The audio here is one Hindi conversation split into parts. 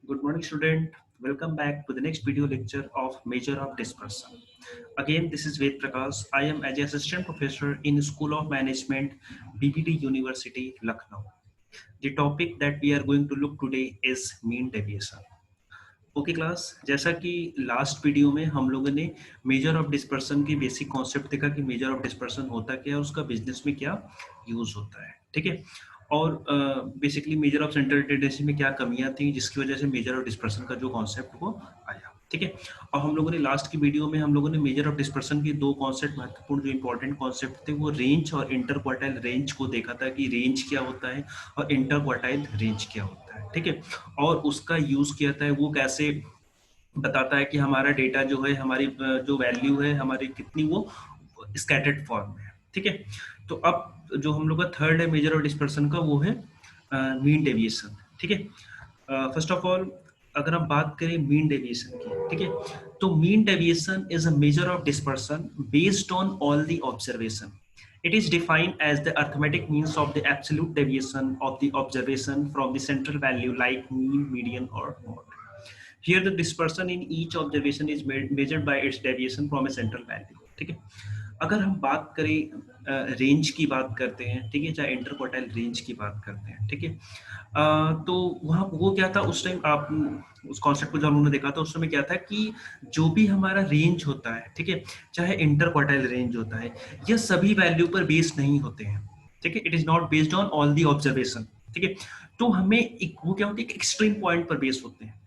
Good morning, student. Welcome back to the next video lecture of Measure of Dispersion. Again, this is Ved Prakash. I am as assistant professor in School of Management, BBD University, Lucknow. The topic that we are going to look today is mean deviation. Okay class, जैसा कि लास्ट वीडियो में हम लोगों ने मेजर ऑफ डिस्पर्सन की बेसिक कॉन्सेप्ट देखा कि मेजर ऑफ डिस्पर्सन होता क्या है, उसका बिजनेस में क्या यूज होता है, ठीक है। और basically measure of central tendency में क्या कमियां थी जिसकी वजह से मेजर ऑफ डिस्पर्सन का जो कॉन्सेप्ट वो आया, ठीक है। और हम लोगों ने लास्ट की वीडियो में हम लोगों ने मेजर ऑफ डिस्पर्सन की दो कॉन्सेप्ट, महत्वपूर्ण जो इंपॉर्टेंट कॉन्सेप्ट थे, वो रेंज और इंटर क्वार्टाइल रेंज को देखा था कि रेंज क्या होता है और इंटर क्वार्टाइल रेंज क्या होता है, ठीक है। और उसका यूज किया था वो कैसे बताता है कि हमारा डेटा जो है, हमारी जो वैल्यू है हमारी कितनी, वो स्कैटर्ड फॉर्म में है, ठीक है। तो अब जो हम लोग का थर्ड है मेजर ऑफ डिस्पर्सन का, वो है मीन डेविएशन, ठीक है। फर्स्ट ऑफ ऑल अगर हम बात करें मीन डेविएशन की, ठीक है, तो mean deviation is a measure of dispersion based on all the observation. It is defined as the arithmetic means of the absolute deviation of the observation from the central value like mean, median or mode. Here the dispersion in each observation is measured by its deviation from a central value, ठीक है। अगर हम बात करें रेंज की बात करते हैं, ठीक है, चाहे इंटर क्वार्टाइल रेंज की बात करते हैं, ठीक है। तो वहाँ वो क्या था उस टाइम, आप उस कॉन्सेप्ट को जब हमने देखा था उस समय क्या था कि जो भी हमारा रेंज होता है, ठीक है, चाहे इंटर क्वार्टाइल रेंज होता है, ये सभी वैल्यू पर बेस्ड नहीं होते हैं, ठीक है। It is not based on all the observation, ठीक है। तो हमें एक वो क्या होता है, एक्सट्रीम पॉइंट पर बेस्ड होते हैं।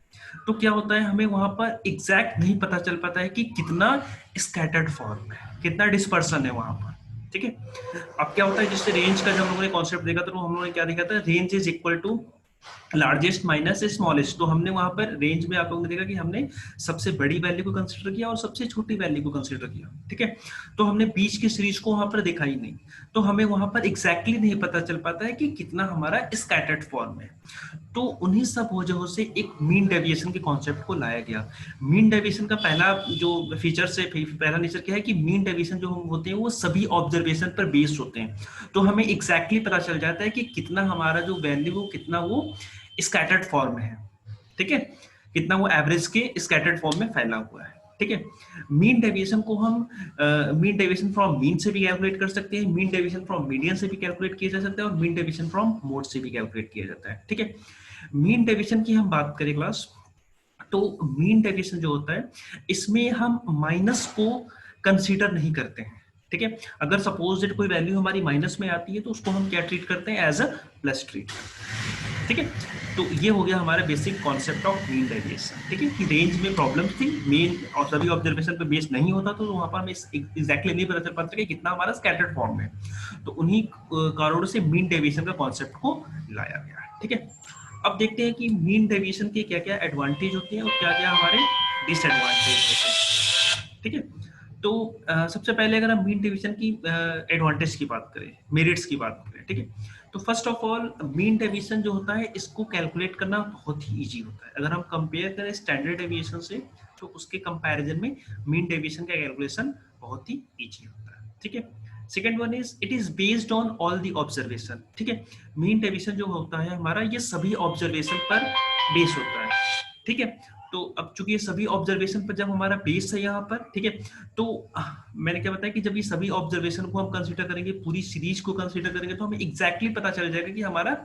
तो क्या होता है, हमें वहां पर एग्जैक्ट नहीं पता चल पाता है कि कितना स्कैटर्ड फॉर्म है, कितना डिस्पर्सन है वहां पर, ठीक है। अब क्या होता है, जिससे रेंज का जब हम लोगों ने कॉन्सेप्ट देखा तो हम लोगों ने क्या देखा था, range is equal to largest minus smallest. तो हमने वहां पर रेंज में आप लोगों ने देखा कि हमने सबसे बड़ी वैल्यू को कंसीडर किया और सबसे छोटी वैल्यू को कंसीडर किया, ठीक है। तो हमने बीच की सीरीज को वहां पर देखा ही नहीं, तो हमें वहां पर एग्जैक्टली नहीं पता चल पाता है कि कितना हमारा स्कैटर्ड फॉर्म है। तो उन्हीं सब वजहों से एक मीन डेविएशन के कॉन्सेप्ट को लाया गया। मीन डेविएशन का पहला जो फीचर से पहला नेचर क्या है कि मीन डेविएशन जो होते हैं वो सभी ऑब्जर्वेशन पर बेस्ड होते हैं। तो हमें एग्जैक्टली पता चल जाता है कि कितना हमारा जो वैल्यू वो कितना वो स्कैटर्ड फॉर्म में है, ठीक है, कितना वो एवरेज के स्कैटर्ड फॉर्म में फैला हुआ है, ठीक है। मीन डेविएशन को हम मीन डेविएशन फ्रॉम मीन से भी कैलकुलेट कर सकते हैं, मीन डेविएशन फ्रॉम मीडियन से भी कैलकुलेट किया जा सकता है और मीन डेविएशन फ्रॉम मोड से भी कैलकुलेट किया जाता है, ठीक है। मीन डेविएशन की हम बात करें क्लास, तो मीन डेविएशन जो होता है इसमें हम माइनस को कंसीडर नहीं करते हैं, ठीक है। अगर सपोज दैट कोई वैल्यू हमारी माइनस में आती है तो उसको हम क्या ट्रीट करते हैं, एज अ प्लस ट्रीट, ठीक है। तो ये हो गया हमारा basic concept of mean deviation, ठीक है, कि रेंज में प्रॉब्लम थी, मेन और सभी ऑब्जर्वेशन पे बेस नहीं होता तो वहां पर हमें एग्जैक्टली नहीं पता चल पाता कि कितना हमारा स्कैटर्ड फॉर्म है। तो उन्हीं कारणों से मीन डेविएशन का कॉन्सेप्ट को लाया गया, ठीक है। अब देखते हैं कि मीन डेविएशन के क्या क्या एडवांटेज होते हैं और क्या क्या हमारे डिसएडवांटेज होते हैं, ठीक है। तो सबसे पहले अगर हम मीन डेविएशन की एडवांटेज की बात करें, मेरिट्स की बात करें, ठीक है, तो first of all mean deviation जो होता है इसको कैलकुलेट करना बहुत ही इजी होता है। अगर हम कंपेयर करें स्टैंडर्ड डेविएशन से तो उसके कंपैरिजन में मीन डेविएशन का कैलकुलेशन बहुत ही इजी होता है, ठीक है। Second one is it is based on all the observation, ठीक है। मीन डेविएशन जो होता है हमारा, ये सभी ऑब्जर्वेशन पर बेस होता है, ठीक है। तो अब चूंकि ये सभी ऑब्जर्वेशन पर जब हमारा बेस है यहाँ पर, ठीक है, तो मैंने क्या बताया कि जब ये सभी ऑब्जर्वेशन को हम कंसीडर करेंगे, पूरी सीरीज को कंसीडर करेंगे, तो हमें एग्जैक्टली पता चल जाएगा कि हमारा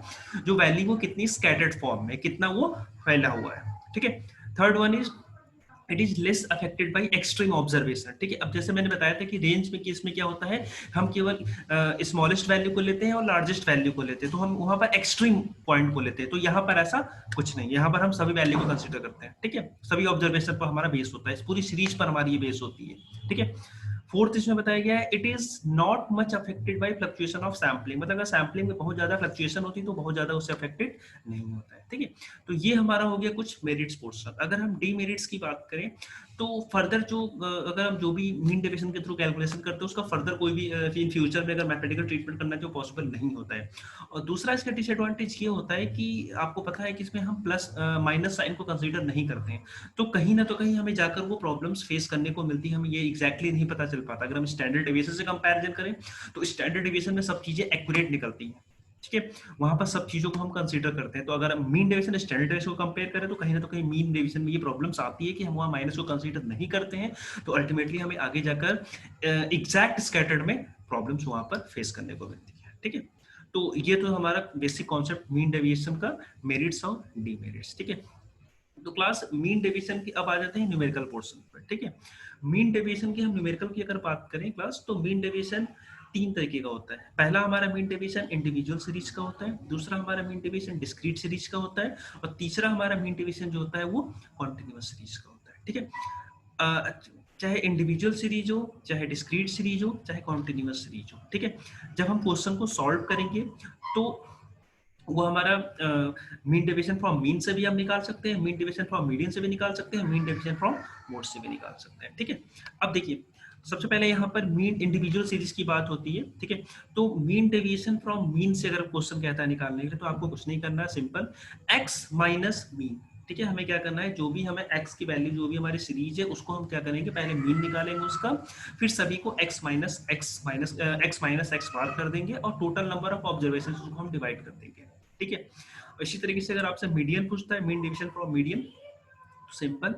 जो वैल्यू वो कितनी स्कैटर्ड फॉर्म में, कितना वो फैला हुआ है, ठीक है। Third one is it is less affected by extreme observation, ठीक है। अब जैसे मैंने बताया था कि रेंज में केस में क्या होता है, हम केवल स्मॉलेस्ट वैल्यू को लेते हैं और लार्जेस्ट वैल्यू को लेते हैं, तो हम वहां पर एक्सट्रीम पॉइंट को लेते हैं। तो यहाँ पर ऐसा कुछ नहीं, यहाँ पर हम सभी वैल्यू को कंसीडर करते हैं, ठीक है। सभी ऑब्जर्वेशन पर हमारा बेस होता है, इस पूरी सीरीज पर हमारी ये बेस होती है, ठीक है। फोर्थ इसमें बताया गया है it is not much affected by fluctuation of sampling, मतलब अगर सैम्पलिंग में बहुत ज्यादा फ्लक्चुएशन होती है तो बहुत ज्यादा उससे अफेक्टेड नहीं होता है, ठीक है। तो ये हमारा हो गया कुछ मेरिट्स पोर्शन। अगर हम डीमेरिट्स की बात करें तो फर्दर जो अगर हम जो भी मीन डेविएशन के थ्रू कैलकुलेशन करते हैं उसका फर्दर कोई भी इन फ्यूचर में अगर मैथमेटिकल ट्रीटमेंट करना जो पॉसिबल नहीं होता है। और दूसरा इसका डिसएडवांटेज ये होता है कि आपको पता है कि इसमें हम प्लस माइनस साइन को कंसीडर नहीं करते हैं, तो कहीं ना तो कहीं हमें जाकर वो प्रॉब्लम्स फेस करने को मिलती है, हमें ये एग्जैक्टली नहीं पता चल पाता। अगर हम स्टैंडर्ड डेविएशन से कंपेरिजन करें तो स्टैंडर्ड डेविएशन में सब चीजें एक्यूरेट निकलती हैं, ठीक है, वहां पर सब चीजों को हम कंसीडर करते हैं। तो अगर मीन डेविएशन स्टैंडर्ड डेविएशन को कंपेयर करें तो कहीं ना तो कहीं मीन डेविएशन में ये प्रॉब्लम्स आती है कि हम वहाँ माइनस को कंसीडर नहीं करते हैं, तो अल्टीमेटली हमें आगे जाकर एग्जैक्ट स्कैटर्ड में प्रॉब्लम्स वहां पर फेस करने को मिलती है। ठीक है, तो ये तो हमारा बेसिक कॉन्सेप्ट मीन डेविएशन का, मेरिट्स और डीमेरिट्स। ठीक है, तो क्लास मीन डेविएशन की अब आ जाते हैं न्यूमेरिकल पोर्शन पर। ठीक है, मीन डेविएशन की हम न्यूमेरिकल की अगर बात करें क्लास, तो मीन डेविएशन तीन तरीके का होता है। पहला हमारा मीन डेविएशन इंडिविजुअल सीरीज का होता है, दूसरा हमारा मीन डेविएशन डिस्क्रीट सीरीज का होता है, और तीसरा हमारा मीन डेविएशन जो होता है वो कॉन्टिन्यूअस सीरीज का होता है। ठीक है, चाहे इंडिविजुअल सीरीज हो, चाहे डिस्क्रीट सीरीज हो, चाहे कॉन्टिन्यूअस सीरीज हो। ठीक है, जब हम क्वेश्चन को सॉल्व करेंगे तो वो हमारा मीन डेविएशन फ्रॉम मीन से भी हम निकाल सकते हैं, मीन डेविएशन फ्रॉम मीडियन से भी निकाल सकते हैं, मीन डेविएशन फ्रॉम मोड से भी निकाल सकते हैं। ठीक है, अब देखिए सबसे पहले यहाँ पर मीन इंडिविजुअल सीरीज की बात होती है। ठीक है, तो मीन डेविएशन फ्रॉम मीन से अगर क्वेश्चन कहता है निकालने के लिए, तो आपको कुछ नहीं करना है, सिंपल एक्स माइनस मीन। ठीक है, हमें क्या करना है, जो भी हमें x की वैल्यू जो भी हमारी सीरीज है उसको हम क्या करेंगे, पहले मीन निकालेंगे उसका, फिर सभी को x माइनस x बार कर देंगे और टोटल नंबर ऑफ ऑब्जर्वेशन को हम डिवाइड कर देंगे। ठीक है, इसी तरीके से अगर आपसे मीडियन पूछता है, मीन डिवीजन फ्रॉम मीडियन, तो simple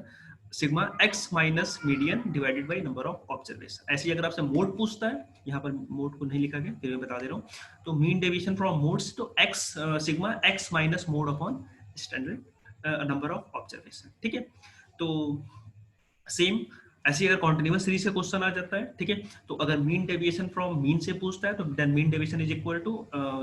sigma x minus median divided by number of observation. ऐसे ही अगर आपसे मोड पूछता है, यहाँ पर मोड को नहीं लिखा गया फिर मैं बता दे रहा हूँ, तो मीन डेविएशन फ्रॉम मोड्स, तो x sigma x minus mode upon standard number of observation. ठीक है, तो सेम ऐसे अगर कॉन्टिन्यूअस सीरीज से क्वेश्चन आ जाता है, ठीक है, तो अगर मीन डेविएशन फ्रॉम मीन से पूछता है तो then mean deviation is equal to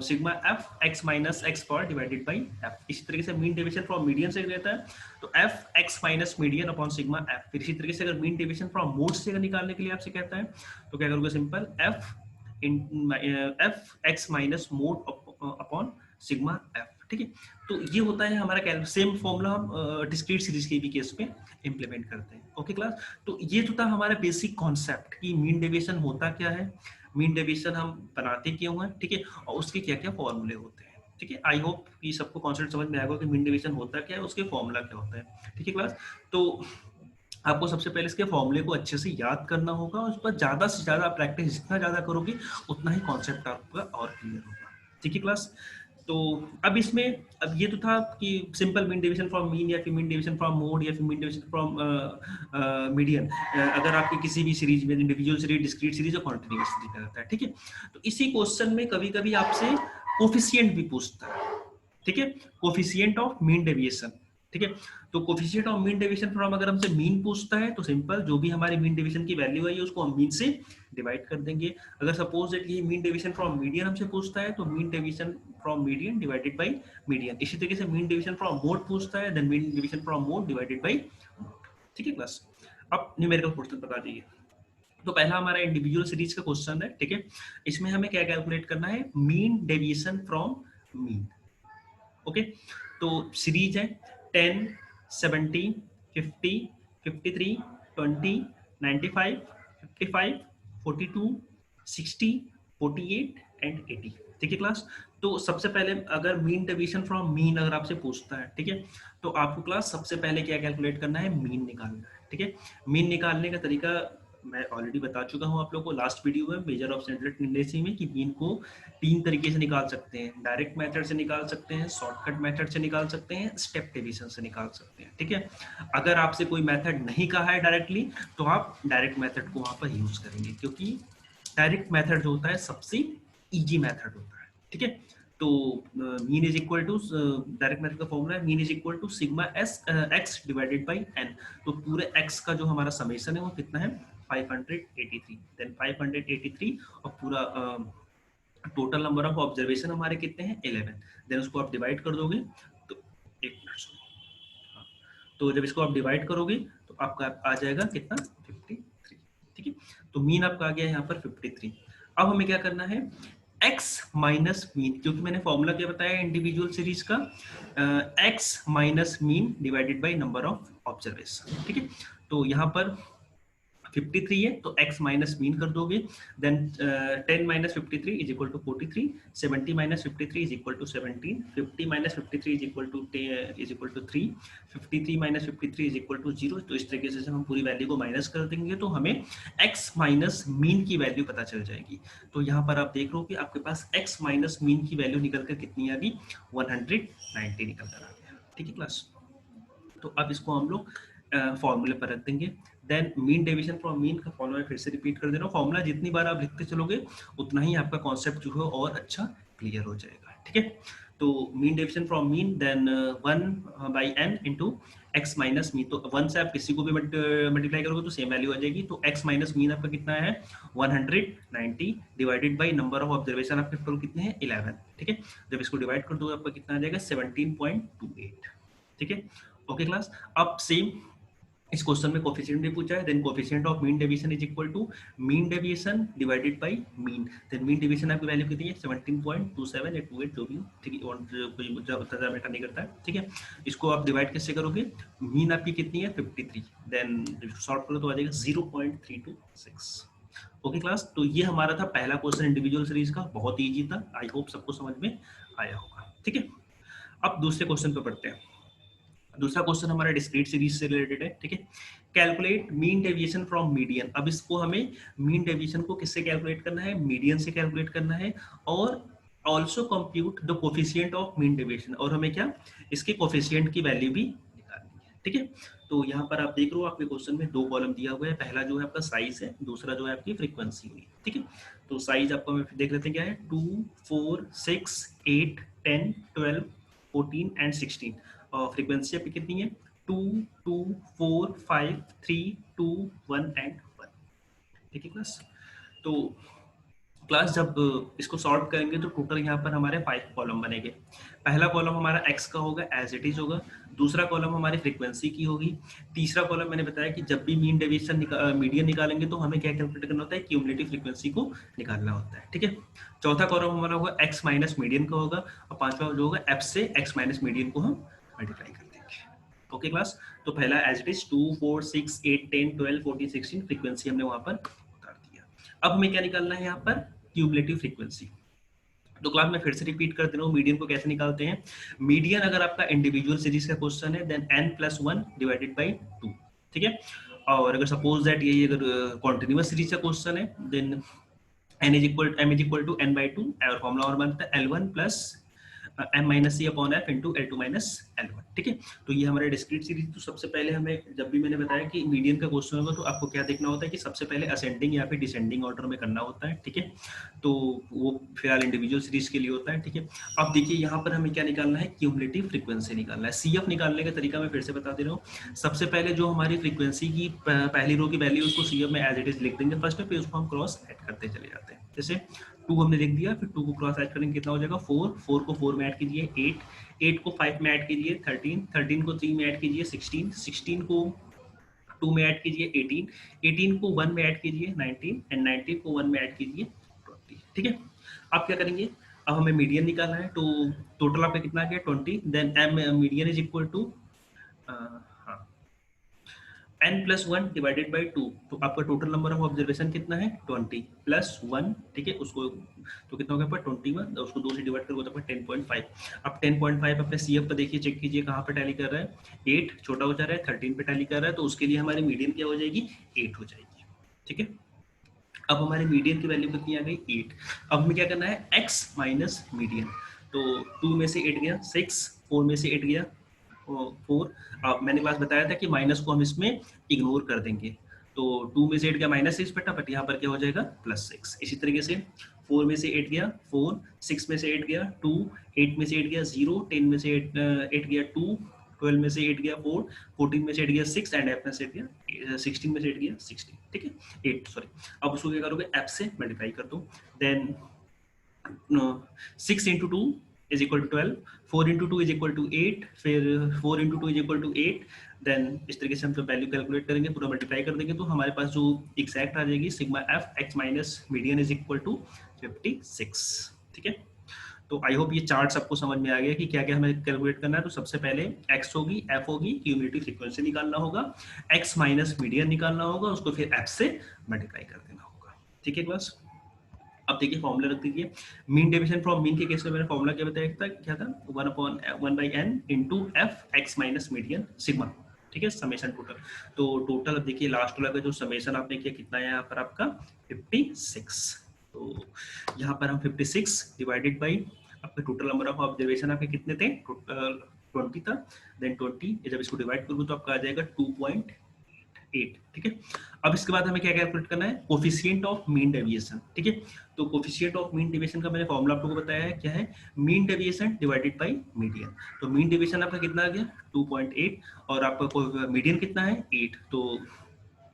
sigma F X minus X bar divided by F. इसी तरीके से मीन डेविएशन फ्रॉम मीडियन से रहता है तो F X minus median upon sigma F. फिर इसी तरीके से अगर मीन डेविएशन फ्रॉम मोड से अगर निकालने के लिए आपसे कहता है तो क्या करोगे, simple F X minus mode upon sigma F. ठीक है, तो ये होता है हमारा सेम फॉर्मूला हम डिस्क्रीट सीरीज के भी केस में इंप्लीमेंट करते हैं। ओके क्लास, तो ये तो था हमारा बेसिक कॉन्सेप्ट कि मीन डेविएशन होता क्या है, मीन डेविएशन हम बनाते क्यों हैं, ठीक है, और उसके क्या क्या फॉर्मूले होते हैं। ठीक है, आई होप कि सबको कॉन्सेप्ट समझ में आएगा कि मीन डेविएशन होता क्या है, उसके फॉर्मूला क्या होता है। ठीक है क्लास, तो आपको सबसे पहले इसके फॉर्मूले को अच्छे से याद करना होगा और उस पर ज्यादा से ज्यादा प्रैक्टिस जितना ज्यादा करोगे उतना ही कॉन्सेप्ट आपका और क्लियर होगा। ठीक है क्लास, तो अब इसमें अब ये तो था कि simple mean division from mean या फिर मीन डिवीजन फ्रॉम मोड या फिर मीन डिवीजन फ्रॉम मीडियन, अगर आपकी किसी भी सीरीज में इंडिविजुअल सीरीज, डिस्क्रीट सीरीज और कॉन्टिन्यूअस सीरीज का रहता है। ठीक है, तो इसी क्वेश्चन में कभी कभी आपसे कोफिशिएंट भी पूछता है। ठीक है, कोफिशिएंट ऑफ मीन डेविएशन। ठीक है, तो coefficient of mean deviation from अगर हमसे मीन पूछता है तो सिंपल जो भी हमारी मीन डेविएशन की वैल्यू है उसको हम मीन से डिवाइड कर देंगे। अगर सपोज दैट ये मीन डेविएशन फ्रॉम मीडियन हमसे पूछता है तो mean deviation from median divided by median. इसी तरीके से मीन डेविएशन फ्रॉम मोड पूछता है then mean deviation from mode divided by mode. ठीक है क्लास, अब न्यूमेरिकल क्वेश्चन बता दीजिए। तो पहला हमारा इंडिविजुअल सीरीज का क्वेश्चन है। ठीक है, इसमें हमें क्या कैलकुलेट करना है, mean deviation from mean. Okay, तो सीरीज है 10, 70, 50, 53, 20, 95, 55, 42, 60, 48 एंड 80। ठीक है क्लास, तो सबसे पहले अगर मीन डेविएशन फ्रॉम मीन अगर आपसे पूछता है, ठीक है, तो आपको क्लास सबसे पहले क्या कैलकुलेट करना है, मीन निकालना है। ठीक है, मीन निकालने का तरीका मैं ऑलरेडी बता चुका हूं आप लोगों को लास्ट वीडियो में मेजर ऑफ सेंट्रल टेंडेंसी में कि मीन को तीन तरीके से निकाल सकते हैं, डायरेक्ट मेथड से निकाल सकते हैं, शॉर्टकट मेथड से निकाल सकते हैं, स्टेप डिवीजन से निकाल सकते हैं। ठीक है, अगर आपसे कोई मेथड नहीं कहा है डायरेक्टली तो आप डायरेक्ट मेथड को वहां पर यूज करेंगे, क्योंकि डायरेक्ट मेथड जो होता है सबसे इजी मेथड होता है। ठीक है, तो mean is equal to, direct method का फॉर्मूला है mean is equal to sigma S X divided by N. तो पूरे एक्स का जो हमारा समेशन है वो कितना है, 583, देन 583 और पूरा टोटल नंबर ऑफ ऑब्जर्वेशन हमारे कितने हैं, 11। देन उसको आप डिवाइड कर दोगे तो एक मिनट, तो जब इसको आप डिवाइड करोगे तो आपका आ जाएगा कितना, 53। ठीक है, तो मीन आपका आ गया यहाँ पर 53। अब हमें क्या करना है, x माइनस मीन, क्योंकि मैंने फॉर्मूला क्या बताया इंडिविजुअल सीरीज का, x minus mean divided by number of observation. ठीक है, तो यहाँ पर 53 है तो x माइनस मीन कर दोगे, then 10 minus 53 is equal to 43, 70 minus 53 is equal to 17, 50 minus 53 is equal to 3, 53 minus 53 is equal to 0। तो इस तरीके से हम पूरी वैल्यू को माइनस कर देंगे तो हमें x माइनस मीन की वैल्यू पता चल जाएगी। तो यहाँ पर आप देख रहे हो कि आपके पास x माइनस मीन की वैल्यू निकल कर कितनी आ गई, 190 निकल कर आ गया। ठीक है क्लास, तो अब इसको हम लोग फॉर्मूले पर रख देंगे। Then mean deviation from mean का फॉर्मूला फिर से रिपीट कर दे रहा हूँ। फॉर्मूला जितनी बार आप लिखते चलोगे उतना ही आपका कॉन्सेप्ट जो है और अच्छा क्लियर हो जाएगा। ठीक है, तो mean deviation from mean, then 1/n into x minus mean. तो 1 से आप किसी को भी मल्टीप्लाई करोगे तो सेम वैल्यू आ जाएगी। तो x माइनस मीन आपका कितना है, 190 divided by number of observation आपके टोटल कितने हैं, 11। ठीक है, जब इसको डिवाइड कर दो आपका कितना आ जाएगा, 17.28। ठीक है, ओके क्लास। अब सेम इस क्वेश्चन में कोफिशिएंट भी पूछा है, then coefficient of mean deviation is equal to mean deviation divided by mean. Then mean deviation आपकी वैल्यू कितनी है, 17.27 या 28 जो भी हो। ठीक है, कोई ज़्यादा मैटर नहीं करता है। ठीक है, इसको आप डिवाइड कैसे करोगे, मीन आपकी कितनी है 53, देन सॉल्व करो तो आ जाएगा 0.326। ओके क्लास, तो ये हमारा था पहला क्वेश्चन इंडिविजुअल सीरीज का, बहुत ईजी था। आई होप सबको समझ में आया होगा। ठीक है, अब दूसरे क्वेश्चन पे पढ़ते हैं। दूसरा क्वेश्चन हमारा डिस्क्रीट सीरीज से रिलेटेड है। ठीक है, calculate mean deviation from median. अब इसको हमें मीन डेविएशन को किससे कैलकुलेट करना है, मीडियन से कैलकुलेट करना है, और also compute the coefficient of mean deviation, और हमें क्या इसके कोफिशिएंट की वैल्यू भी निकालनी है। ठीक है, तो यहाँ पर आप देख रहे हो आपके क्वेश्चन में 2 कॉलम दिया हुआ है, पहला जो है आपका साइज है, दूसरा जो है आपकी फ्रीक्वेंसी हुई। ठीक है, तो साइज आपको हम देख लेते हैं क्या है, 2, 4, 6, 8, 10, 12, 14 एंड 16। और फ्रीक्वेंसी आपकी कितनी है, 2, 2, 4, 5, 3, 2, 1 एंड 1। ठीक है क्लास, तो क्लास जब इसको सॉल्व करेंगे तो टोटल यहाँ पर हमारे 5 कॉलम बनेंगे। पहला कॉलम हमारा x का होगा, एज इट इज होगा। दूसरा कॉलम हमारी फ्रीक्वेंसी की होगी। तीसरा कॉलम मैंने बताया कि जब भी मीन डेविएशन मीडियन निकालेंगे तो हमें क्या कैलकुलेट करना होता है, क्यूमुलेटिव फ्रीक्वेंसी को निकालना होता है। ठीक है, चौथा कॉलम हमारा होगा x माइनस मीडियन का होगा, और पांचवा जो होगा f से x माइनस मीडियन को हम मल्टीप्लाई कर देंगे। ओके क्लास, तो पहला एज इट इज 2, 4, 6, 8, 10, 12, 14, 16 फ्रीक्वेंसी हमने वहां पर उतार दिया। अब हमें क्या निकालना है यहाँ पर, क्यूमुलेटिव फ्रीक्वेंसी। तो क्लास में फिर से रिपीट कर दे रहा हूँ, मीडियन को कैसे निकालते हैं। मीडियन अगर आपका इंडिविजुअल सीरीज का क्वेश्चन है, देन n+1 डिवाइडेड बाई 2। ठीक है, और अगर सपोज दैट ये अगर कॉन्टिन्यूअस सीरीज का क्वेश्चन है, then m is equal to n/2, और फॉर्मूला और बनता है L1 plus m-c/f into L2 minus L1। ठीक है, तो ये हमारे डिस्क्रीट सीरीज। तो सबसे पहले हमें, जब भी मैंने बताया कि मीडियन का क्वेश्चन होगा तो आपको क्या देखना होता है कि सबसे पहले असेंडिंग या फिर डिसेंडिंग ऑर्डर में करना होता है। ठीक है, तो वो फिलहाल इंडिविजुअल सीरीज के लिए होता है। ठीक है, अब देखिए यहाँ पर हमें क्या निकालना है, क्यूमुलेटिव फ्रीक्वेंसी निकालना है। CF निकालने का तरीका मैं फिर से बता दे रहा हूँ। सबसे पहले जो हमारी फ्रीक्वेंसी की पहली रो की वैल्यू उसको CF में एज इट इज लिख देंगे फर्स्ट में, फिर उसको हम क्रॉस ऐड करते चले जाते हैं। जैसे 2 हमने लिख दिया, फिर 2 को क्रॉस ऐड करेंगे कितना हो जाएगा 4, 4 को 4 में ऐड कीजिए 8, 8 को 5 में ऐड कीजिए 13, 13 को 3 में ऐड कीजिए 16, 16 को 2 में ऐड कीजिए 18, 18 को 1 में ऐड कीजिए 19, एंड 19 को 1 में ऐड कीजिए 20। ठीक है, अब क्या करेंगे, अब हमें मीडियन निकालना है। तो टोटल आपका कितना आ गया 20, then m median is equal to n+1 divided by 2। तो आपका टोटल नंबर ऑफ ऑब्जर्वेशन कितना है 20 प्लस 1। ठीक है, उसको तो कितना हो गया 21, उसको 2 से डिवाइड करोगे तो 10.5। अब 10.5 अपने CF पर देखिए, चेक कीजिए कहाँ पर टैली कर रहा है, 8 छोटा हो जा रहा है, 13 पे टैली कर रहा है, तो उसके लिए हमारी मीडियन क्या हो जाएगी 8 हो जाएगी। ठीक है, अब हमारे मीडियन की वैल्यू कितनी आ गई 8। अब हमें क्या करना है, x माइनस मीडियन। तो 2 में से 8 गया 6, 4 में से 8 गया 4। अब मैंने क्लास बताया था कि माइनस को हम इसमें इग्नोर कर देंगे। तो 2 में से 8 गया -6 बेटा, बट यहाँ पर क्या हो जाएगा +6। इसी तरीके से 4 में से 8 गया 4, 6 में से 8 गया 2, 8 में से 8 गया 0, 10 में से 8 गया 2, 12 में से 8 गया 4, 14 में से 8 गया 6, एंड f में से 8 गया 16 में से 8 गया 16। ठीक है, 8 सॉरी। अब उसको क्या करोगे, f से मल्टीप्लाई कर दो, then 6 into 2 is equal to 12, 4 into 2 is equal to 8, फिर 4 into 2 is equal to 8। Then इस तरीके से हम जब वैल्यू कैलकुलेट करेंगे, पूरा मल्टीप्लाई कर देंगे, तो हमारे पास जो एग्जैक्ट आ जाएगी sigma f x minus median is equal to 56। ठीक है, तो आई होप ये चार्ट सबको समझ में आ गया कि क्या क्या हमें कैलकुलेट करना है। तो सबसे पहले x होगी, f होगी, क्यूमुलेटिव फ्रीक्वेंसी निकालना होगा, x माइनस मीडियन निकालना होगा, उसको फिर f से मल्टीप्लाई कर देना होगा। ठीक है क्लास। अब देखिए फॉर्मूला रख दीजिए। मीन डेविएशन फ्रॉम मीन के केस में मैंने फॉर्मूला क्या बताया था, क्या था, 1/n into F X minus median sigma. ठीक है, समेशन टोटल। तो टोटल अब देखिए लास्ट वाला का जो समेशन आपने किया कितना है यहाँ पर आपका 56। तो यहाँ पर हम 56 डिवाइडेड बाई आपका टोटल नंबर ऑफ ऑब्जर्वेशन आपके कितने थे, टोटल 20 था, देन 20 जब इसको डिवाइड करूँ तो आपका आ जाएगा 2.8। ठीक है। अब इसके बाद हमें क्या कैलकुलेट करना है, कोफिशिएंट ऑफ मीन डेविएशन। ठीक है। तो कोफिशिएंट ऑफ मीन डेविएशन का मैंने फॉर्मूला आप लोगों को बताया है, क्या है, mean deviation divided by median. तो मीन डेविएशन आपका कितना आ गया 2.8 और आपका मीडियन कितना है 8। तो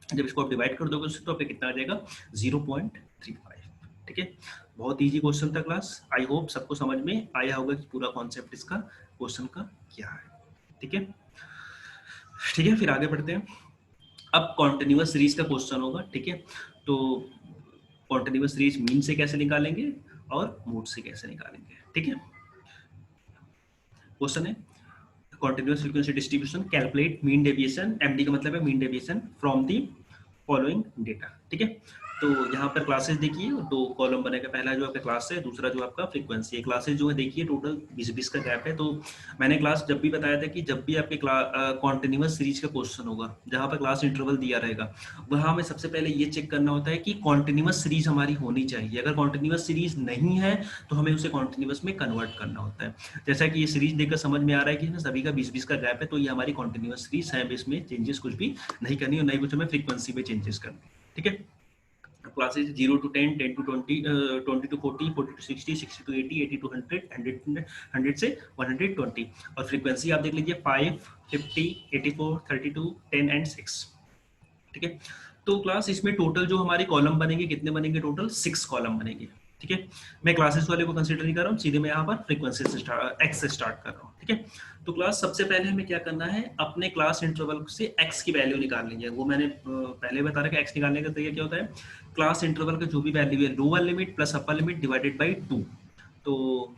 जब इसको आप डिवाइड कर दोगे उससे तो आपका कितना आ जाएगा 0.35। ठीक है। बहुत इजी क्वेश्चन था क्लास। आई होप सबको समझ में आया होगा कि पूरा कॉन्सेप्ट इसका क्वेश्चन का क्या है। ठीक है। ठीक है, फिर आगे बढ़ते हैं। अब कॉन्टिन्यूअस सीरीज का क्वेश्चन होगा। ठीक है। तो कॉन्टिन्यूअस सीरीज मीन से कैसे निकालेंगे और मोड से कैसे निकालेंगे। ठीक है। क्वेश्चन है continuous frequency distribution, calculate mean deviation, MD का मतलब है mean deviation from the following data. ठीक है। तो यहाँ पर क्लासेस देखिए, दो कॉलम बनेगा, पहला जो आपका क्लास है, दूसरा जो आपका फ्रीक्वेंसी है। क्लासेस जो है देखिए टोटल 20-20 का गैप है। तो मैंने क्लास जब भी बताया था कि जब भी आपके कॉन्टिन्यूअस सीरीज का क्वेश्चन होगा जहाँ पर क्लास इंटरवल दिया रहेगा, वहाँ हमें सबसे पहले ये चेक करना होता है कि कॉन्टिन्यूअस सीरीज हमारी होनी चाहिए। अगर कॉन्टिन्यूअस सीरीज नहीं है तो हमें उसे कॉन्टिन्यूअस में कन्वर्ट करना होता है। जैसा कि ये सीरीज देखकर समझ में आ रहा है कि सभी का 20-20 का गैप है, तो ये हमारी कॉन्टिन्यूअस सीरीज है, इसमें चेंजेस कुछ भी नहीं करनी और नहीं कुछ हमें फ्रीक्वेंसी में चेंजेस करनी। ठीक है। Classes 0 to 10, 10 to 20, 20 to 40, 40 to 60, 60 to 80, 80 to 100, 100 से 120। और फ्रीक्वेंसी आप देख लीजिए 5, 50, 84, 32, 10 एंड 6। ठीक है। तो क्लास इसमें टोटल जो हमारे कॉलम बनेंगे कितने बनेंगे, टोटल 6 कॉलम बनेंगे। ठीक है। मैं क्लासेस वाले को कंसीडर नहीं कर रहा हूँ, सीधे मैं यहाँ पर फ्रीक्वेंसी से एक्स से स्टार्ट कर रहा हूँ। ठीक है। तो क्लास सबसे पहले हमें क्या करना है, अपने क्लास इंटरवल से एक्स की वैल्यू निकालनी है। वो मैंने पहले बता रहा कि एक्स निकालने का तरीका क्या होता है, क्लास इंटरवल का जो भी वैल्यू है lower limit plus upper limit divided by 2। तो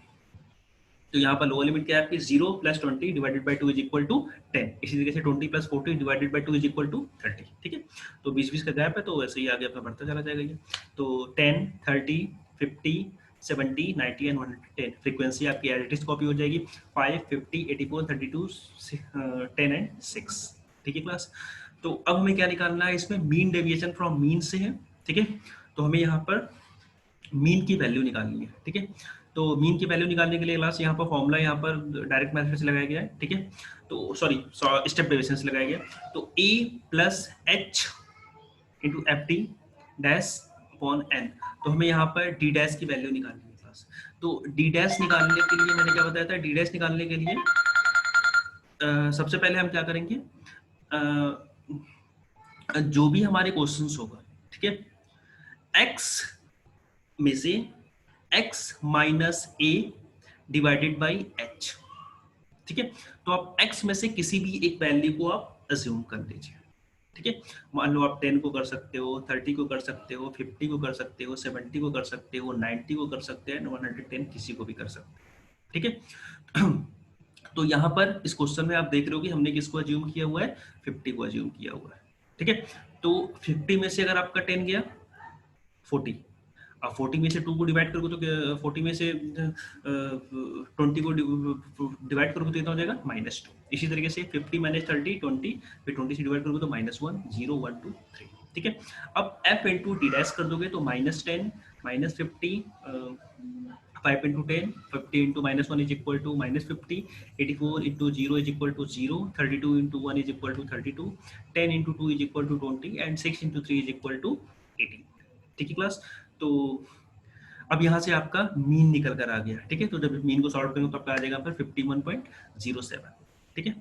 यहाँ पर लोअर लिमिट क्या है आपकी 0 plus 20 divided by 2 is equal to 10। इसी तरीके से 20 plus 40 divided by 2 is equal to 30। ठीक है। तो 20-20 का गैप है, तो वैसे ही आगे अपना बढ़ता चला जाएगा ये। तो 10, 30, 50, 70, 90 एंड 110। फ्रीक्वेंसी आपकी एज इट इज कॉपी हो जाएगी 5, 50, 84, 32, 10 एंड 6। ठीक है क्लास। तो अब हमें क्या निकालना है, इसमें मीन डेविएशन फ्रॉम मीन से है। ठीक है। तो हमें यहाँ पर मीन की वैल्यू निकालनी है। ठीक है। तो मीन की वैल्यू निकालने के लिए क्लास यहाँ पर फॉर्मूला यहाँ पर डायरेक्ट मेथड से लगाया गया है। ठीक है। तो सॉरी स्टेप डेविएशन से लगाया गया। तो A plus H into F T dash upon N. तो हमें यहाँ पर डी डैश की वैल्यू निकालनी है क्लास। तो डी डैश निकालने के लिए मैंने क्या बताया था, डी डैश निकालने के लिए सबसे पहले हम क्या करेंगे, जो भी हमारे क्वेश्चंस होगा, ठीक है, एक्स में से x minus A divided by H. ठीक है। तो आप x में से किसी भी एक वैल्यू को आप अज्यूम कर लीजिए। ठीक है। मान लो आप 10 को कर सकते हो, 30 को कर सकते हो, 50 को कर सकते हो, 70 को कर सकते हो, 90 को कर सकते हैं, 110 किसी को भी कर सकते हैं। ठीक है। तो यहाँ पर इस क्वेश्चन में आप देख रहे हो कि हमने किसको अज्यूम किया हुआ है, 50 को अज्यूम किया हुआ है। ठीक है। तो 50 में से अगर आपका 10 गया 40, अब 40 में से 2 को डिवाइड करोगे तो 40 में से 20 को डिवाइड करोगे तो कितना हो जाएगा -2। इसी तरीके से 50 माइनस 30 20, फिर 20 से डिवाइड करोगे तो -1 0 1 2 3। ठीक है। अब f इंटू डी डैश कर दोगे तो -10 -50 5 into 10 50 into -1 is equal to -50 84 into 0 is equal to 0 32 into 1 is equal to 32 10 into 2 is equal to 20 and 6 into 3 is equal to 18। ठीक है क्लास। तो अब यहाँ से आपका मीन निकल कर आ गया। ठीक है। तो जब मीन को सॉल्व करेंगे तो आपका आ जाएगा पर 51.07। ठीक है।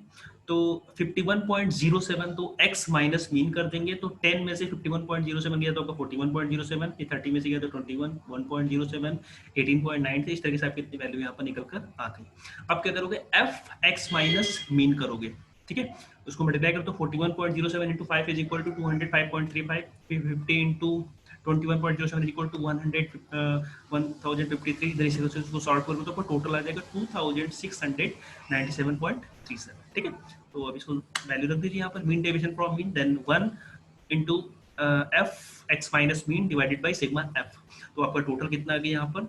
तो 51.07 तो x माइनस मीन कर देंगे, तो 10 में से 51.07 गया तो आपका 41.07, 30 में से गया तो 21 1.07, 18.9 थे। इस तरीके से आपकी इतनी वैल्यू यहाँ पर निकल कर आ गई। अब क्या करोगे, एफ एक्स माइनस मीन करोगे। ठीक है। उसको मल्टीप्लाई करो तो 41.07 into 5 is equal to 205.35, 50 into 21.07 equal to 1053, इधर इसी तरह से उसको सॉल्व करोगे तो आपको टोटल आ जाएगा 2697.37। ठीक है, तो अब इसको वैल्यू रख दीजिए यहाँ पर, mean deviation from mean, then 1 into F X minus mean divided by sigma F. तो आपका टोटल कितना आ गया यहाँ पर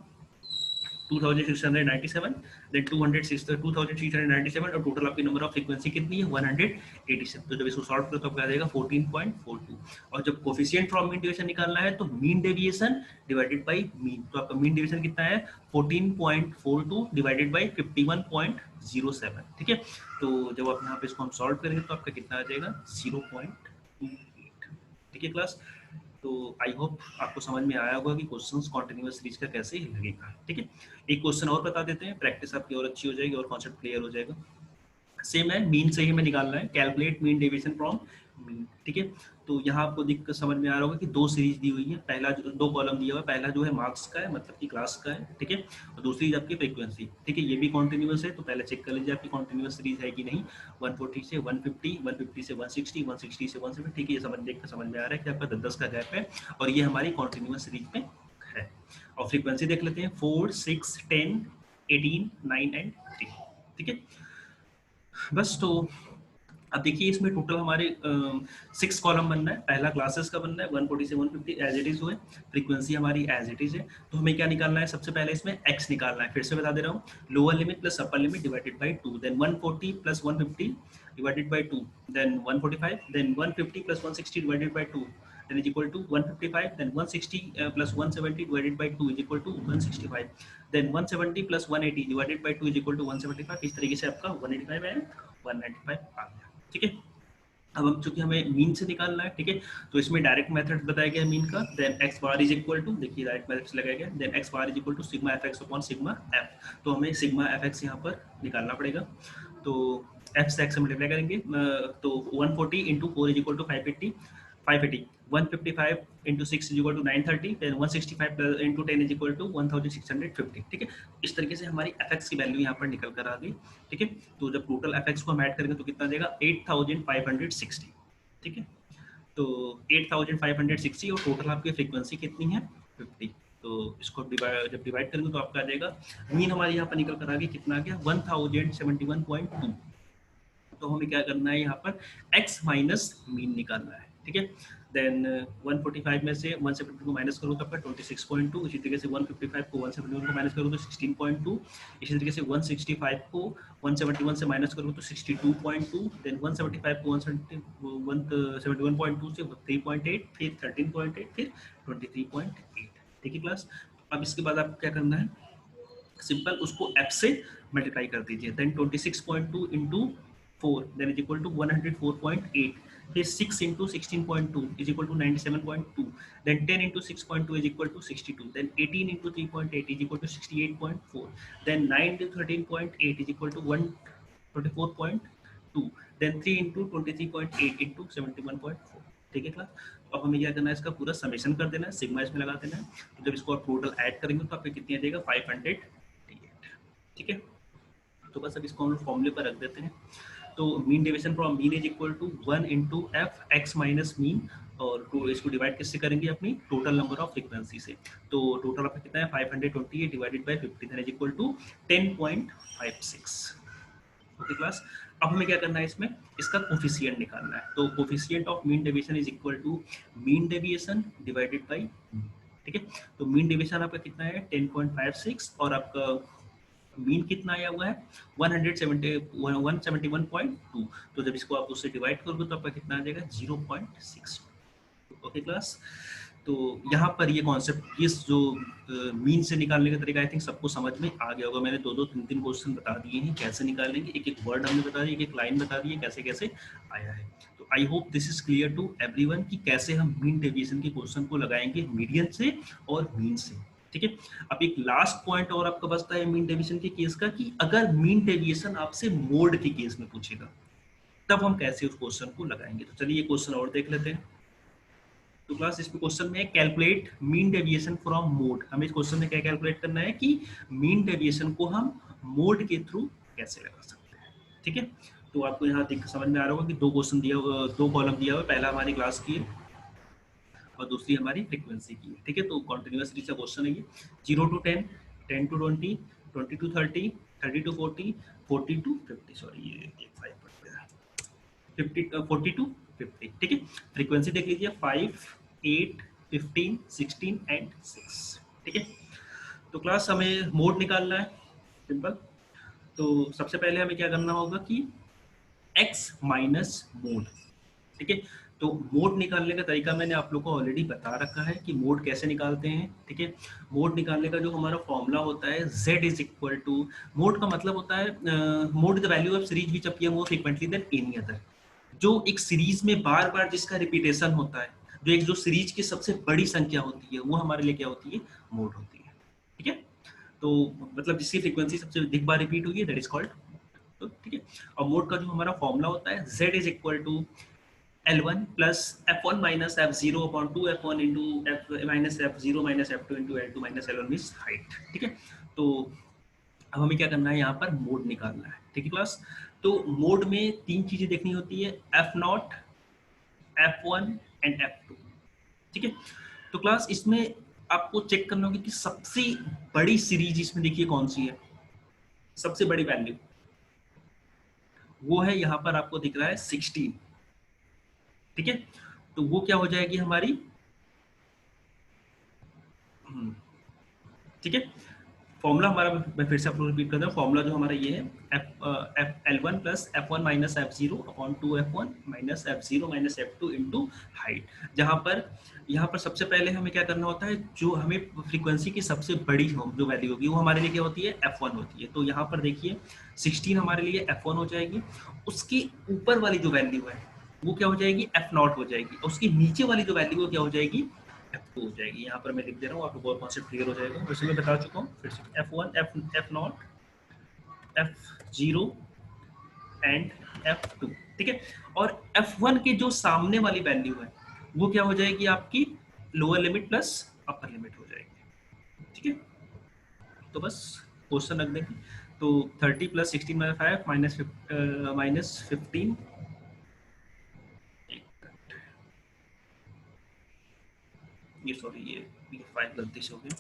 2697, देन 2697 और टोटल आपकी नंबर ऑफ फ्रीक्वेंसी कितनी है 187। तो जब इसको सॉल्व करो तो आपको आ जाएगा 14.42। और जब कोफिशिएंट फ्रॉम मीन डेविएशन निकालना है तो mean deviation divided by mean, तो आपका मीन डेविएशन कितना है 14.42 डिवाइडेड बाय 51.07। ठीक है, तो जब आप यहाँ पे इसको हम सॉल्व करेंगे तो आपका कितना आ जाएगा 0.28। ठीक है क्लास, तो आई होप आपको समझ में आया होगा कि क्वेश्चंस कॉन्टिन्यूअस सीरीज का कैसे लगेगा। ठीक है, एक क्वेश्चन और बता देते हैं, प्रैक्टिस आपकी और अच्छी हो जाएगी और कॉन्सेप्ट क्लियर हो जाएगा। सेम है, मीन से ही हमें निकालना है, calculate mean deviation from mean. ठीक है, तो यहाँ आपको दिख समझ में आ रहा होगा कि दो सीरीज दी हुई है, पहला दो कॉलम दिया हुआ है, पहला जो है मार्क्स का है मतलब कि क्लास का है। ठीक है, और दूसरी आपकी फ्रीक्वेंसी। ठीक है, ये भी कॉन्टिन्यूअस है, तो पहले चेक कर लीजिए आपकी कॉन्टिन्यूअस सीरीज है कि नहीं। 140 से 150, 150 से 160, 160 से 170। ठीक है, ये समझ देख कर समझ में आ रहा है कि आपका 10-10 का गैप है और ये हमारी कॉन्टिन्यूअस सीरीज में है। और फ्रीक्वेंसी देख लेते हैं 4, 6, 10, 18, 9 एंड 3। ठीक है, बस तो अब देखिए इसमें टोटल हमारे 6 कॉलम बनना है, पहला क्लासेस का बनना है 140 से 150 एज इट इज हुए, फ्रीक्वेंसी हमारी एज इट इज है। तो हमें क्या निकालना है, सबसे पहले इसमें x निकालना है, फिर से बता दे रहा हूँ, lower limit plus upper limit divided by 2, then 140 plus 150 divided by 2, then 145, then 150 plus 160 divided by 2 then is equal to 155, then 160 plus 170 divided by 2 is equal to 165, then 170 plus 180 divided by 2 is equal to 175। इस तरीके से आपका 185 एंड 195 आ गया। ठीक है, अब हम चूंकि हमें मीन से निकालना है, ठीक है, तो इसमें डायरेक्ट मेथड बताया गया मीन का, then X bar is equal to, देखिए डायरेक्ट मेथड से लगाया गया, then X bar is equal to sigma F X upon sigma F. तो हमें सिग्मा एफ एक्स यहाँ पर निकालना पड़ेगा, तो एफ से एक्स मल्टीप्लाई करेंगे, तो 140 into 4 is equal to 580, 155 into 6 is equal to 930, then 165 into 10 is equal to 1650। ठीक है, इस तरीके से हमारी fx की वैल्यू यहाँ पर निकल कर आ गई। ठीक है, तो जब टोटल fx को हम ऐड करेंगे तो कितना देगा 8560। ठीक है, तो 8560 और टोटल आपकी फ्रीक्वेंसी कितनी है 50। तो इसको जब डिवाइड करेंगे तो आपका आ जाएगा, मीन हमारी यहाँ पर निकल कर आ गई, कितना आ गया 1071.2। तो हमें क्या करना है यहाँ पर x माइनस मीन निकालना है। ठीक है, देन 145 में से 170 को माइनस करो तो आपका 26.2, इसी तरीके से 155 को 171 को माइनस करो तो 16.2, इसी तरीके से 165 को 171 से माइनस करो तो 62.2, देन 175 को 171.2 से 3.8, फिर 13.8, फिर 23.8। ठीक है क्लास, अब इसके बाद आपको क्या करना है, सिंपल उसको f से मल्टीप्लाई कर दीजिए, then 26.2 into 4 then is equal to 104.8, फिर 6 into 16.2 is equal to 97.2, then 10 into 6.2 is equal to 62, then 18 into 3.8 is equal to 68.4, then 9 into 13.8 is equal to 124.2, then 3 into 23.8 into 71.4। ठीक है क्लास, अब हमें क्या करना है, इसका पूरा समेशन कर देना है, सिग्मा इसमें लगा देना है, तो जब इसको आप टोटल ऐड करेंगे तो आपको कितनी आ जाएगा 588। ठीक है, तो बस अब इसको हम लोग फॉर्मूले पर रख देते हैं। तो mean deviation from mean is equal to 1 into F X minus mean, और इसको डिवाइड किससे करेंगे, अपनी टोटल नंबर ऑफ फ्रीक्वेंसी से। तो टोटल आपका कितना है 528 divided by 50 that is equal to 10.56। Okay class, अब हमें क्या करना है, इसमें इसका कोफिशिएंट निकालना है। तो coefficient of mean deviation is equal to mean deviation divided by mean. ठीक है, तो मीन डेविएशन आपका कितना है 10.56 और आपका मीन कितना आया हुआ है 171.2। तो जब इसको आप उससे डिवाइड करोगे तो आपका कितना आ जाएगा 0.6। ओके क्लास, तो यहाँ पर ये कॉन्सेप्ट, ये जो मीन से निकालने का तरीका आई थिंक सबको समझ में आ गया होगा। मैंने 2-2, 3-3 क्वेश्चन बता दिए हैं कैसे निकालेंगे, एक एक वर्ड हमने बता दिया, एक एक लाइन बता दी है कैसे कैसे आया है। तो I hope this is clear to everyone कि कैसे हम मीन डेविएशन के क्वेश्चन को लगाएंगे मीडियन से और मीन से। ठीक है, अब एक लास्ट पॉइंट और आपका बचता है मीन डेविएशन के केस का, कि अगर मीन डेविएशन आपसे मोड के केस में पूछेगा तब हम कैसे उस क्वेश्चन को लगाएंगे। तो चलिए ये क्वेश्चन और देख लेते हैं। तो क्लास इसमें क्वेश्चन में calculate mean deviation from mode. हमें इस क्वेश्चन में क्या कैलकुलेट करना है कि मीन डेविएशन को हम मोड के थ्रू कैसे लगा सकते हैं। ठीक है, तो आपको यहाँ देख समझ में आ रहा होगा कि दो क्वेश्चन दिया, दो कॉलम दिया हुआ है। पहला हमारी क्लास की और दूसरी हमारी फ्रीक्वेंसी की है, ठीक है। तो कॉन्टिन्यूअस सीरीज का क्वेश्चन है ये। 0 to 10, 10 to 20, 20 to 30, 30 to 40, 40 to 50, sorry ये 5 पड़ गया, 50 40 to 50, ठीक है। फ्रीक्वेंसी देख लीजिए 5, 8, 15, 16 एंड 6, ठीक है। तो क्लास हमें मोड निकालना है, सिंपल। तो सबसे पहले हमें क्या करना होगा कि x माइनस मोड, ठीक है। तो मोड निकालने का तरीका मैंने आप लोगों को ऑलरेडी बता रखा है कि मोड कैसे निकालते हैं, ठीक है। मोड निकालने का जो हमारा फॉर्मूला होता है z is equal to, mode का मतलब होता है mode the value of series which appear more frequently than any other. जो एक सीरीज में बार बार जिसका रिपीटेशन होता है, जो सीरीज की सबसे बड़ी संख्या होती है, वो हमारे लिए क्या होती है, मोड होती है, ठीक है। तो मतलब जिसकी फ्रीक्वेंसी सबसे अधिक बार रिपीट हुई है, दैट इज कॉल्ड, तो ठीक है। और मोड का जो हमारा फॉर्मूला होता है z is equal to L1 plus F1 minus F0 upon 2 F1 into F minus F0 minus F2 into L2 minus L1 is height, ठीक है। तो अब हमें क्या करना है, यहाँ पर मोड निकालना है, ठीक है क्लास। तो मोड में तीन चीजें देखनी होती है, F0, F1 एंड F2, ठीक है। तो क्लास इसमें आपको चेक करना होगा कि सबसे बड़ी सीरीज इसमें देखिए कौन सी है, सबसे बड़ी वैल्यू वो है, यहाँ पर आपको दिख रहा है 16, ठीक है। तो वो क्या हो जाएगी हमारी, ठीक है। फॉर्मूला हमारा मैं फिर से आप लोग रिपीट कर रहा हूँ, फॉर्मूला जो हमारा ये है F L one plus F one minus F zero upon two F one minus F zero minus F two into height. जहाँ पर यहाँ पर सबसे पहले हमें क्या करना होता है, जो हमें फ्रीक्वेंसी की सबसे बड़ी जो वैल्यू होगी वो हमारे लिए क्या होती है, एफ वन होती है। तो यहाँ पर देखिए 16 हमारे लिए एफ वन हो जाएगी, उसकी ऊपर वाली जो वैल्यू है वो क्या हो जाएगी, एफ नॉट हो जाएगी, और उसकी नीचे वाली जो वैल्यू वो क्या हो जाएगी, F2 हो जाएगी। यहाँ पर मैं लिख दे रहा हूँ, आपको बहुत कॉन्सेप्ट क्लियर हो जाएगा। वैसे मैं बता चुका हूँ, फिर से F1, F not, F0 and F2, ठीक है। और F1 के जो सामने वाली वैल्यू है वो क्या हो जाएगी, आपकी lower limit plus upper limit हो जाएगी, ठीक है। तो बस क्वेश्चन रख देंगे। तो 30 प्लस 16 माइनस 5 माइनस 15, ये सॉरी ये 5 गलती से हो गया,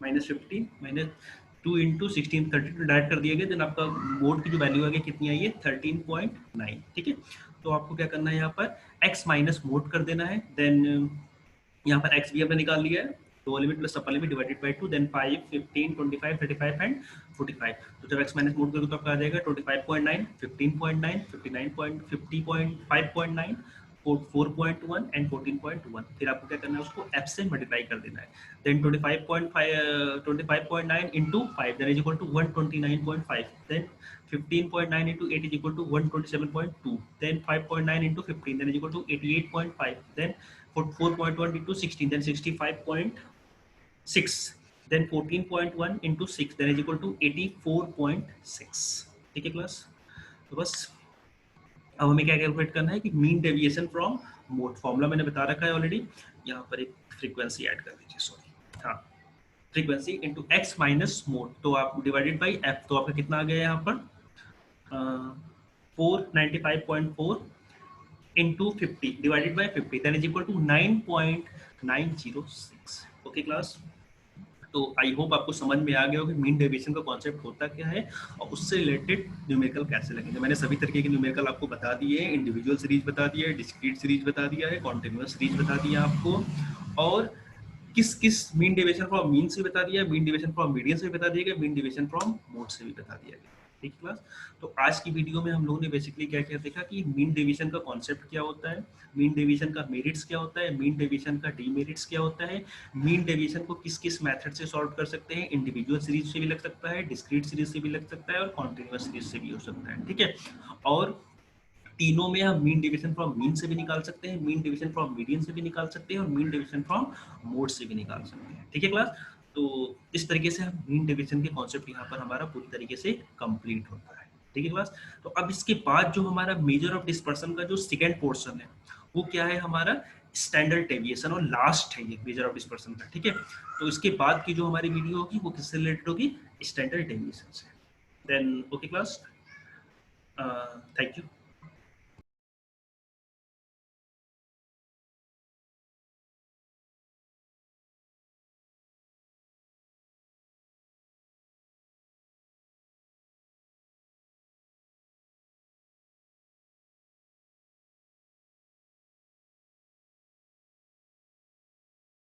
माइनस 15 माइनस 2 इंटू 16, 32 डायरेक्ट कर दिया गया, देन आपका मोड की जो वैल्यू आ गई कितनी आई है, 13.9, ठीक है। तो आपको क्या करना है, यहाँ पर x माइनस मोड कर देना है, देन यहाँ पर x भी हमने निकाल लिया है, lower limit plus upper limit divided by 2, then 5, 15, 25, 35 and 45। तो जब x माइनस मोड करोगे तो आपका आ जाएगा 25.9, 15.9, 50.9 4.1 एंड 14.1। फिर आपको क्या करना है, उसको f से मल्टीप्लाई कर देना है, then 25.9 into 5 that is equal to 129.5, then 15.9 into 8 is equal to 127.2, then 5.9 into 15 then is equal to 88.5, then 4.1 into 16 then 65.6, then 14.1 into 6 then is equal to 84.6, ठीक है क्लास। तो बस अब हमें क्या कैलकुलेट करना है कि mean deviation from mode, formula मैंने बता रखा है ऑलरेडी। यहाँ पर एक फ्रीक्वेंसी ऐड कर दीजिए, सॉरी, हाँ, frequency into x minus mode, तो आप डिवाइडेड बाई एफ, तो आपका कितना आ गया यहाँ पर 495.4 into 50 divided by 50 that is equal to 9.906। Okay class, तो आई होप आपको समझ में आ गया हो कि मीन डेविएशन का कॉन्सेप्ट होता क्या है और उससे रिलेटेड न्यूमेरिकल कैसे लगेंगे। मैंने सभी तरीके के न्यूमेरिकल आपको बता दिए हैं, इंडिविजुअल सीरीज बता दिया है, डिस्क्रीट सीरीज बता दिया है, कॉन्टिन्यूअस सीरीज बता दिया आपको, और किस किस मीन डेविएशन फ्रॉम मीन से बता दिया, मीन डेविएशन फ्रॉम मीडियन से बता दिया गया, मीन डेविएशन फ्रॉम मोड से भी बता दिया गया, ठीक है क्लास। तो आज की वीडियो में हम लोगों ने बेसिकली क्या क्या देखा कि मीन डेविएशन का कॉन्सेप्ट क्या होता है, मीन डेविएशन का मेरिट्स क्या होता है, मीन डेविएशन का डीमेरिट्स क्या होता है, मीन डेविएशन को किस किस मेथड से सॉल्व कर सकते हैं, इंडिविजुअल सीरीज से भी लग सकता है, डिस्क्रीट सीरीज से भी लग सकता है, और कॉन्टिन्यूअस सीरीज से भी हो सकता है, ठीक है। और तीनों में हम मीन डिवीजन फ्रॉम मीन से भी निकाल सकते हैं, मीन डिवीजन फ्रॉम मीडियन से भी निकाल सकते हैं, और मीन डिवीजन फ्रॉम मोड से भी निकाल सकते हैं, ठीक है क्लास। तो इस तरीके से हम मीन डिवीजन के कॉन्सेप्ट यहाँ पर हमारा पूरी तरीके से कंप्लीट होता है, ठीक है क्लास। तो अब इसके बाद जो हमारा मेजर ऑफ डिस्पर्सन का जो सेकेंड पोर्शन है वो क्या है, हमारा स्टैंडर्ड डेविएशन, और लास्ट है ये मेजर ऑफ डिस्पर्सन का, ठीक है। तो इसके बाद की जो हमारी वीडियो होगी वो किससे रिलेटेड होगी, स्टैंडर्ड डेविएशन से। Then okay class, thank you.